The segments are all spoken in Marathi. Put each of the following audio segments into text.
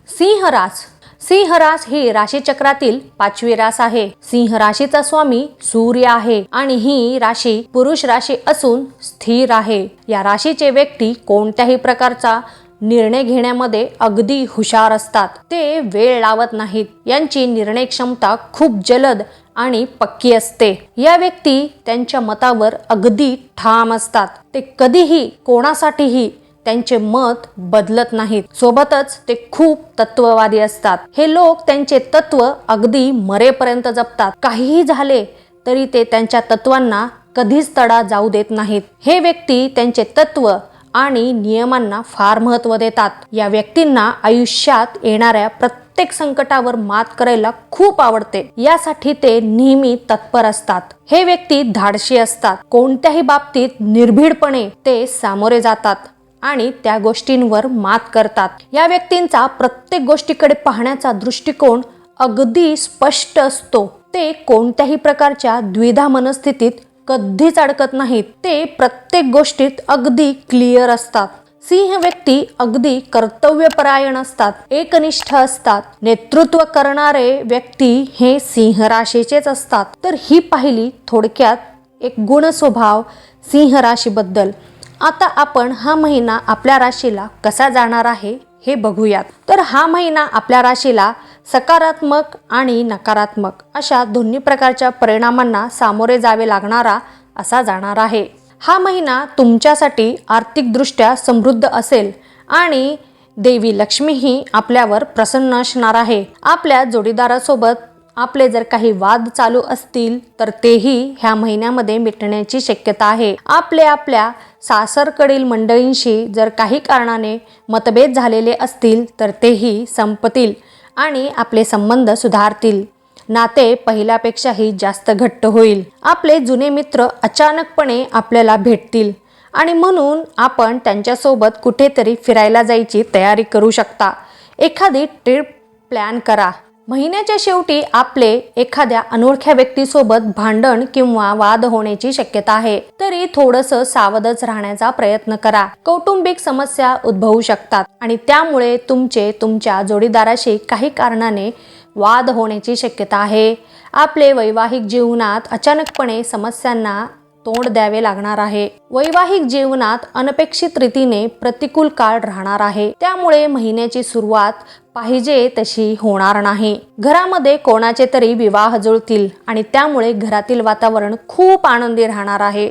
सिंह रास. सिंह रास ही राशीचक्रातील 5वी रास आहे. सिंह राशीचा स्वामी सूर्य आहे आणि ही राशी पुरुष राशी असून स्थिर आहे. या राशीचे व्यक्ती कोणत्याही प्रकारचा निर्णय घेण्यामध्ये अगदी हुशार असतात. ते वेळ लावत नाहीत. यांची निर्णय क्षमता खूप जलद आणि पक्की असते. या व्यक्ती त्यांच्या मतावर अगदी ठाम असतात. ते कधीही कोणासाठीही त्यांचे मत बदलत नाहीत. सोबतच ते खूप तत्ववादी असतात. हे लोक त्यांचे तत्व अगदी मरेपर्यंत जपतात. काहीही झाले तरी ते त्यांच्या तत्वांना कधीच तडा जाऊ देत नाहीत. हे व्यक्ती त्यांचे तत्व आणि नियमांना फार महत्त्व देतात. या व्यक्तींना आयुष्यात येणाऱ्या प्रत्येक संकटावर मात करायला खूप आवडते. यासाठी ते नेहमी तत्पर असतात. हे व्यक्ती धाडशी असतात. कोणत्याही बाबतीत निर्भीडपणे ते सामोरे जातात आणि त्या गोष्टींवर मात करतात. या व्यक्तींचा प्रत्येक गोष्टीकडे पाहण्याचा दृष्टिकोन अगदी स्पष्ट असतो. ते कोणत्याही प्रकारच्या द्विधा मनस्थितीत कधीच अडकत नाहीत. ते प्रत्येक गोष्टीत अगदी क्लिअर असतात. सिंह व्यक्ती अगदी कर्तव्यपरायण असतात. एकनिष्ठ असतात. नेतृत्व करणारे व्यक्ती हे सिंह राशीचेच असतात. तर ही पाहिली थोडक्यात एक गुण स्वभाव सिंह राशीबद्दल. आता आपण हा महिना आपल्या राशीला कसा जाणार आहे हे बघूयात. तर हा महिना आपल्या राशीला सकारात्मक आणि नकारात्मक अशा दोन्ही प्रकारच्या परिणामांना सामोरे जावे लागणारा असा जाणार आहे. हा महिना तुमच्यासाठी आर्थिकदृष्ट्या समृद्ध असेल आणि देवी लक्ष्मीही आपल्यावर प्रसन्न असणार आहे. आपल्या जोडीदारासोबत आपले जर काही वाद चालू असतील तर तेही ह्या महिन्यामध्ये मिटण्याची शक्यता आहे. आपल्या सासरकडील मंडळींशी जर काही कारणाने मतभेद झालेले असतील तर तेही संपतील आणि आपले संबंध सुधारतील. नाते पहिल्यापेक्षाही जास्त घट्ट होईल. आपले जुने मित्र अचानकपणे आपल्याला भेटतील आणि म्हणून आपण त्यांच्यासोबत कुठेतरी फिरायला जायची तयारी करू शकता. एखादी ट्रिप प्लॅन करा. महिन्याच्या शेवटी आपले एखाद्या अनोळख्या व्यक्तीसोबत भांडण किंवा वाद होण्याची शक्यता आहे. तरी थोडंसं सावधच राहण्याचा प्रयत्न करा. कौटुंबिक समस्या उद्भवू शकतात आणि त्यामुळे तुमच्या जोडीदाराशी काही कारणाने वाद होण्याची शक्यता आहे. आपले वैवाहिक जीवनात अचानकपणे समस्यांना तोंड द्यावे लागणार आहे. वैवाहिक जीवनात अनपेक्षित रीतीने प्रतिकूल काळ राहणार आहे. त्यामुळे महिन्याची सुरुवात पाहिजे तशी होणार नाही. घरामध्ये कोणाचे तरी विवाह जुळतील आणि त्यामुळे घरातील वातावरण खूप आनंदी राहणार आहे.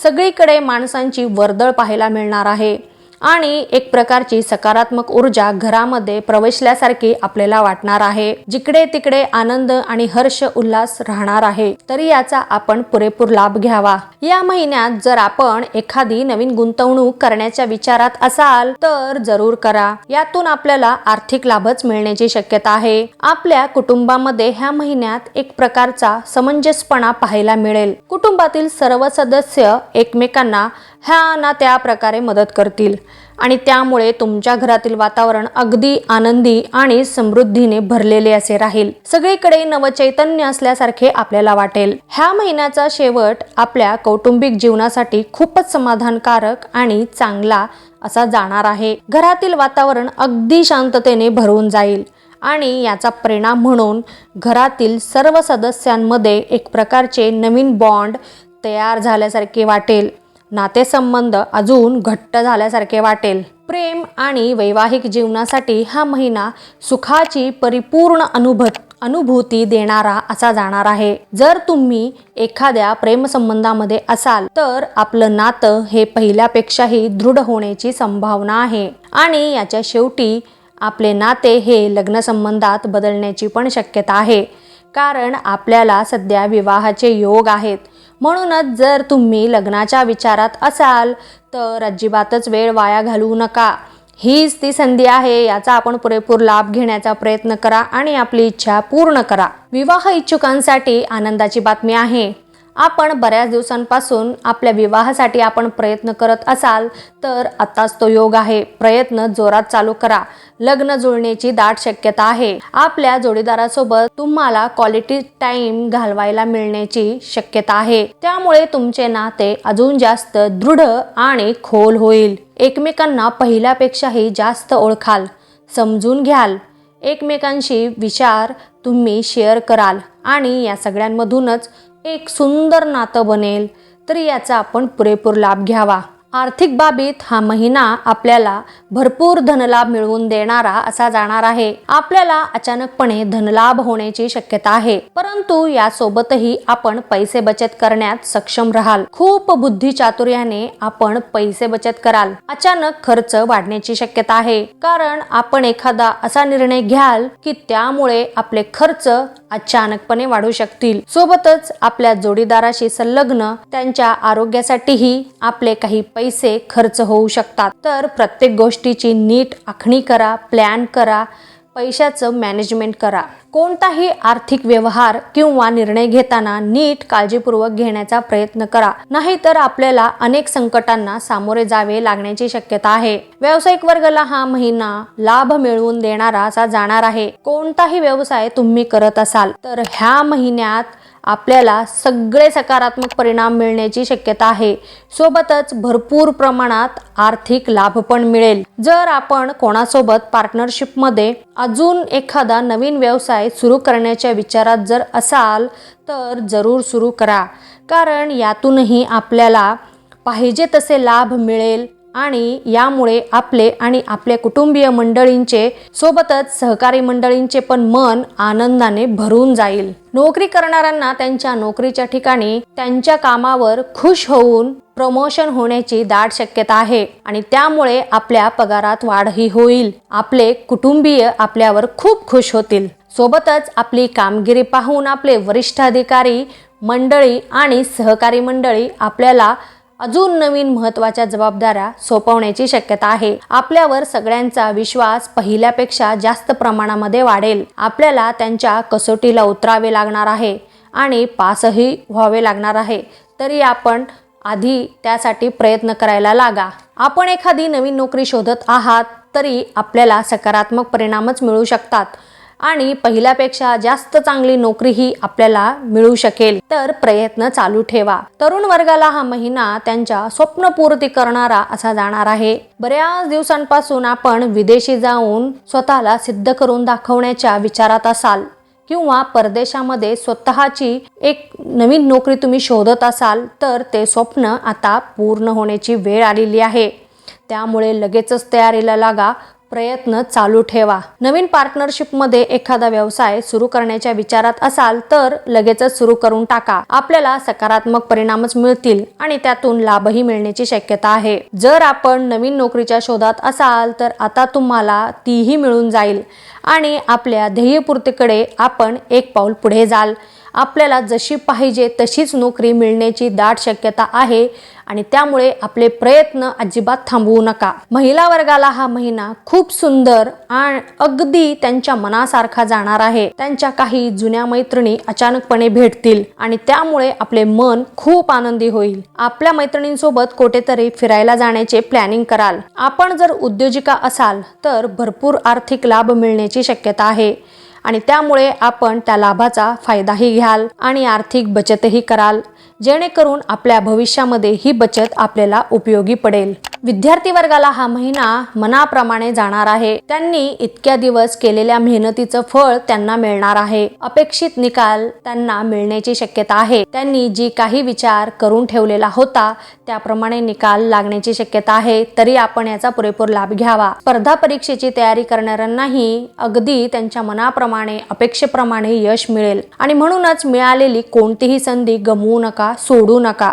सगळीकडे माणसांची वर्दळ पाहायला मिळणार आहे आणि एक प्रकारची सकारात्मक ऊर्जा घरामध्ये प्रवेशल्यासारखी आपल्याला वाटणार आहे. जिकडे तिकडे आनंद आणि हर्ष उल्हास राहणार आहे. तरी याचा आपण पुरेपूर लाभ घ्यावा. या महिन्यात जर आपण एखादी नवीन गुंतवणूक करण्याच्या विचारात असाल तर जरूर करा. यातून आपल्याला आर्थिक लाभच मिळण्याची शक्यता आहे. आपल्या कुटुंबामध्ये ह्या महिन्यात एक प्रकारचा समंजसपणा पाहायला मिळेल. कुटुंबातील सर्व सदस्य एकमेकांना ह्या ना त्या प्रकारे मदत करतील आणि त्यामुळे तुमच्या घरातील वातावरण अगदी आनंदी आणि समृद्धीने भरलेले असे राहील. सगळीकडे नवचैतन्य असल्यासारखे आपल्याला वाटेल. ह्या महिन्याचा शेवट आपल्या कौटुंबिक जीवनासाठी खूपच समाधानकारक आणि चांगला असा जाणार आहे. घरातील वातावरण अगदी शांततेने भरून जाईल आणि याचा परिणाम म्हणून घरातील सर्व सदस्यांमध्ये एक प्रकारचे नवीन बॉन्ड तयार झाल्यासारखे वाटेल. नातेसंबंध अजून घट्ट झाल्यासारखे वाटेल. प्रेम आणि वैवाहिक जीवनासाठी हा महिना सुखाची परिपूर्ण अनुभूती देणारा असा जाणार आहे. जर तुम्ही एखाद्या प्रेमसंबंधामध्ये असाल तर आपलं नातं हे पहिल्यापेक्षाही दृढ होण्याची संभावना आहे आणि याच्या शेवटी आपले नाते हे लग्नसंबंधात बदलण्याची पण शक्यता आहे. कारण आपल्याला सध्या विवाहाचे योग आहेत. म्हणूनच जर तुम्ही लग्नाच्या विचारात असाल तर अजिबातच वेळ वाया घालवू नका. हीच ती संधी आहे. याचा आपण पुरेपूर लाभ घेण्याचा प्रयत्न करा आणि आपली इच्छा पूर्ण करा. विवाह इच्छुकांसाठी आनंदाची बातमी आहे. आपण बऱ्याच दिवसांपासून आपल्या विवाहासाठी आपण प्रयत्न करत असाल तर आताच तो योग आहे. प्रयत्न जोरात चालू करा. लग्न जुळण्याची दाट शक्यता आहे. आपल्या जोडीदारासोबत तुम्हाला क्वालिटी टाइम घालवायला मिळण्याची शक्यता आहे. त्यामुळे तुमचे नाते अजून जास्त दृढ आणि खोल होईल. एकमेकांना पहिल्यापेक्षाही जास्त ओळखाल, समजून घ्याल एकमेकांशी विचार तुम्ही शेअर कराल आणि या सगळ्यांमधूनच एक सुंदर नातं बनेल. तर याचा आपण पुरेपूर लाभ घ्यावा. आर्थिक बाबीत हा महिना आपल्याला भरपूर धनलाभ मिळवून देणारा असा जाणार आहे. आपल्याला अचानकपणे धनलाभ होण्याची शक्यता आहे, परंतु यासोबतही आपण पैसे बचत करण्यात सक्षम राहाल. खूप बुद्धी चातुर्याने आपण पैसे बचत कराल. अचानक खर्च वाढण्याची शक्यता आहे, कारण आपण एखादा असा निर्णय घ्याल की त्यामुळे आपले खर्च अचानकपणे वाढू शकतील. सोबतच आपल्या जोडीदाराशी संलग्न त्यांच्या आरोग्यासाठीही आपले काही पैसे खर्च होऊ शकतात. तर प्रत्येक गोष्टीची नीट आखणी करा, प्लॅन करा, पैशाचं मॅनेजमेंट करा. कोणताही आर्थिक व्यवहार किंवा निर्णय घेताना नीट काळजीपूर्वक घेण्याचा प्रयत्न करा, नाहीतर आपल्याला अनेक संकटांना सामोरे जावे लागण्याची शक्यता आहे. व्यावसायिक वर्गाला हा महिना लाभ मिळवून देणारा असा जाणार आहे. कोणताही व्यवसाय तुम्ही करत असाल तर ह्या महिन्यात आपल्याला सगळे सकारात्मक परिणाम मिळण्याची शक्यता आहे. सोबतच भरपूर प्रमाणात आर्थिक लाभ पण मिळेल. जर आपण कोणासोबत पार्टनरशिपमध्ये अजून एखादा नवीन व्यवसाय सुरू करण्याच्या विचारात जर असाल तर जरूर सुरू करा, कारण यातूनही आपल्याला पाहिजे तसे लाभ मिळेल आणि यामुळे आपले आणि आपल्या कुटुंबीय मंडळींचे सोबतच सहकारी मंडळींचे पण मन आनंदाने भरून जाईल. नोकरी करणाऱ्यांना त्यांच्या नोकरीच्या ठिकाणी त्यांच्या कामावर खुश होऊन प्रमोशन होण्याची दाट शक्यता आहे आणि त्यामुळे आपल्या पगारात वाढही होईल. आपले कुटुंबीय आपल्यावर खूप खुश होतील. सोबतच आपली कामगिरी पाहून आपले वरिष्ठ अधिकारी मंडळी आणि सहकारी मंडळी आपल्याला अजून नवीन महत्त्वाच्या जबाबदाऱ्या सोपवण्याची शक्यता आहे. आपल्यावर सगळ्यांचा विश्वास पहिल्यापेक्षा जास्त प्रमाणामध्ये वाढेल. आपल्याला त्यांच्या कसोटीला उतरावे लागणार आहे आणि पासही व्हावे लागणार आहे. तरी आपण आधी त्यासाठी प्रयत्न करायला लागा. आपण एखादी नवीन नोकरी शोधत आहात तरी आपल्याला सकारात्मक परिणामच मिळू शकतात आणि पहिल्यापेक्षा जास्त चांगली नोकरीही आपल्याला मिळू शकेल. तर प्रयत्न चालू ठेवा. तरुण वर्गाला हा महिना त्यांच्या स्वप्नपूर्ती करणारा असा जाणार आहे. बऱ्याच दिवसांपासून आपण विदेशी जाऊन स्वतःला सिद्ध करून दाखवण्याच्या विचारात असाल किंवा परदेशामध्ये स्वतःची एक नवीन नोकरी तुम्ही शोधत असाल तर ते स्वप्न आता पूर्ण होण्याची वेळ आलेली आहे. त्यामुळे लगेचच तयारीला लागा. प्रयत्न चालू ठेवा. नवीन पार्टनरशिपमध्ये एखादा व्यवसाय सुरू करण्याच्या विचारात असाल तर लगेचच सुरू करून टाका. आपल्याला सकारात्मक परिणामच मिळतील आणि त्यातून लाभही मिळण्याची शक्यता आहे. जर आपण नवीन नोकरीच्या शोधात असाल तर आता तुम्हाला तीही मिळून जाईल आणि आपल्या ध्येयपूर्तीकडे आपण एक पाऊल पुढे जाल. आपल्याला जशी पाहिजे तशीच नोकरी मिळण्याची दाट शक्यता आहे आणि त्यामुळे आपले प्रयत्न अजिबात थांबवू नका. महिला वर्गाला हा महिना खूप सुंदर आणि अगदी त्यांच्या मनासारखा जाणार आहे. त्यांच्या काही जुन्या मैत्रिणी अचानकपणे भेटतील आणि त्यामुळे आपले मन खूप आनंदी होईल. आपल्या मैत्रिणींसोबत कुठेतरी फिरायला जाण्याचे प्लॅनिंग कराल. आपण जर उद्योजिका असाल तर भरपूर आर्थिक लाभ मिळण्याची शक्यता आहे आणि त्यामुळे आपण त्या लाभाचा फायदाही घ्याल आणि आर्थिक बचतही कराल, जेणेकरून आपल्या भविष्यामध्ये ही बचत आपल्याला उपयोगी पडेल. विद्यार्थी वर्गाला हा महिना मनाप्रमाणे जाणार आहे. त्यांनी इतक्या दिवस केलेल्या मेहनतीचं फळ त्यांना मिळणार आहे. अपेक्षित निकाल त्यांना मिळण्याची शक्यता आहे. त्यांनी जी काही विचार करून ठेवलेला होता त्याप्रमाणे निकाल लागण्याची शक्यता आहे. तरी आपण याचा पुरेपूर लाभ घ्यावा. स्पर्धा परीक्षेची तयारी करणाऱ्यांनाही अगदी त्यांच्या मनाप्रमाणे अपेक्षेप्रमाणे यश मिळेल आणि म्हणूनच मिळालेली कोणतीही संधी गमवू नका, सोडू नका.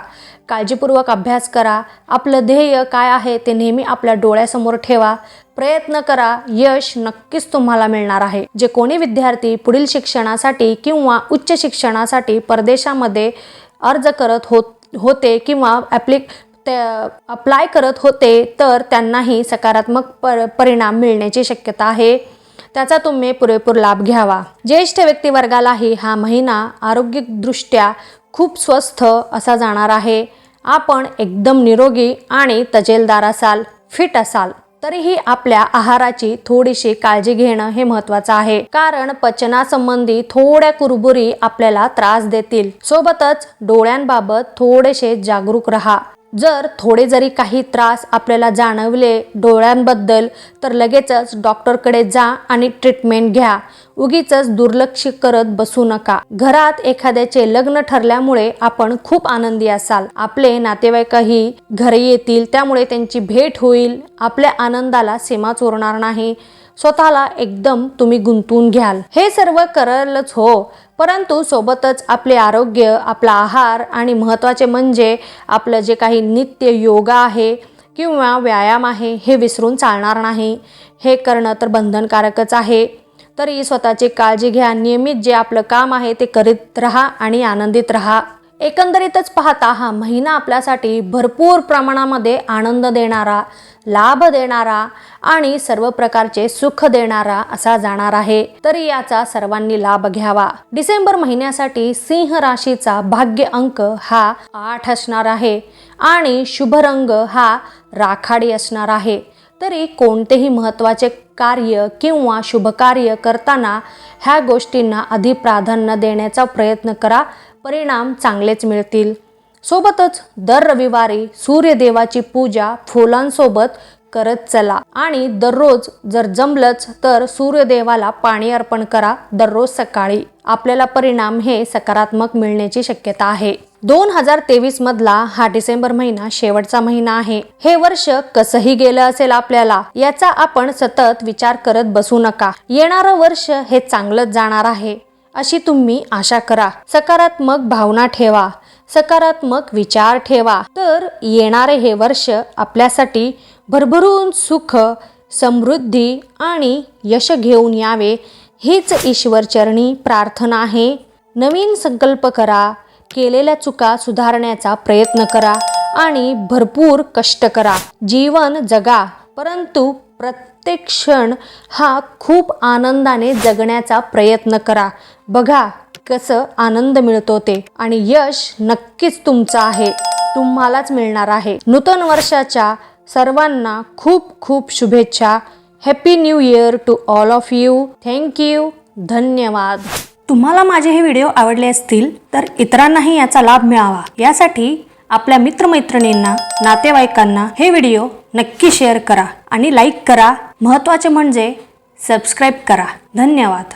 काळजीपूर्वक अभ्यास करा. आपलं ध्येय काय आहे ते नेहमी आपल्या डोळ्यासमोर ठेवा. प्रयत्न करा. यश नक्कीच तुम्हाला मिळणार आहे. जे कोणी विद्यार्थी पुढील शिक्षणासाठी किंवा उच्च शिक्षणासाठी परदेशामध्ये अर्ज करत होते किंवा अप्लाय करत होते तर त्यांनाही सकारात्मक परिणाम मिळण्याची शक्यता आहे. त्याचा तुम्ही पुरेपूर लाभ घ्यावा. ज्येष्ठ व्यक्ती वर्गालाही हा महिना आरोग्यदृष्ट्या खूप स्वस्थ असा जाणार आहे. आपण एकदम निरोगी आणि तजेलदार असाल, फिट असाल. तरीही आपल्या आहाराची थोडीशी काळजी घेणं हे महत्त्वाचं आहे, कारण पचनासंबंधी थोड्या कुरबुरी आपल्याला त्रास देतील. सोबतच डोळ्यांबाबत थोडेसे जागरूक राहा. जर थोडे जरी काही त्रास आपल्याला जाणवले डोळ्यांबद्दल तर लगेचच डॉक्टरकडे जा आणि ट्रीटमेंट घ्या. उगीचच दुर्लक्ष करत बसू नका. घरात एखाद्याचे लग्न ठरल्यामुळे आपण खूप आनंदी असाल. आपले नातेवाईकही घरी येतील, त्यामुळे त्यांची भेट होईल. आपल्या आनंदाला सीमाच उरणार नाही. स्वतःला एकदम तुम्ही गुंतवून घ्याल. हे सर्व करालच हो, परंतु सोबतच आपले आरोग्य, आपला आहार आणि महत्त्वाचे म्हणजे आपलं जे काही नित्य योगा आहे किंवा व्यायाम आहे हे विसरून चालणार नाही. हे करणं तर बंधनकारकच आहे. तरी स्वतःची काळजी घ्या. नियमित जे आपलं काम आहे ते करीत राहा आणि आनंदित राहा. एकंदरीतच पाहता हा महिना आपल्यासाठी भरपूर प्रमाणामध्ये आनंद देणारा, लाभ देणारा आणि सर्व प्रकारचे सुख देणारा असा जाणार आहे. तरी याचा सर्वांनी लाभ घ्यावा. डिसेंबर महिन्यासाठी सिंह राशीचा भाग्य अंक हा 8 असणार आहे आणि शुभ रंग हा राखाडी असणार आहे. तरी कोणतेही महत्त्वाचे कार्य किंवा शुभ कार्य करताना ह्या गोष्टींना अधिक प्राधान्य देण्याचा प्रयत्न करा. परिणाम चांगलेच मिळतील. सोबतच दर रविवारी सूर्यदेवाची पूजा फुलांसोबत करत चला आणि दररोज जर जमलंच तर सूर्यदेवाला पाणी अर्पण करा दररोज सकाळी. आपल्याला परिणाम हे सकारात्मक मिळण्याची शक्यता आहे. 2023 मधला हा डिसेंबर महिना शेवटचा महिना आहे. हे वर्ष कसंही गेलं असेल आपल्याला, याचा आपण सतत विचार करत बसू नका. येणारं वर्ष हे चांगलंच जाणार आहे अशी तुम्ही आशा करा. सकारात्मक भावना ठेवा, सकारात्मक विचार ठेवा. तर येणारे हे वर्ष आपल्यासाठी भरभरून सुख, समृद्धी आणि यश घेऊन यावे हीच ईश्वरचरणी प्रार्थना आहे. नवीन संकल्प करा, केलेल्या चुका सुधारण्याचा प्रयत्न करा आणि भरपूर कष्ट करा. जीवन जगा, परंतु प्रत्येक क्षण हा खूप आनंदाने जगण्याचा प्रयत्न करा. बघा कसं आनंद मिळतो ते, आणि यश नक्कीच तुमचं आहे, तुम्हालाच मिळणार आहे. नूतन वर्षाच्या सर्वांना खूप खूप शुभेच्छा. Happy new year to all of you. Thank you. धन्यवाद. तुम्हाला माझे हे व्हिडिओ आवडले असतील तर इतरांनाही याचा लाभ मिळावा यासाठी आपल्या मित्रमैत्रिणींना, नातेवाईकांना हे व्हिडिओ नक्की शेअर करा आणि लाईक करा. महत्त्वाचे म्हणजे सबस्क्राईब करा. धन्यवाद.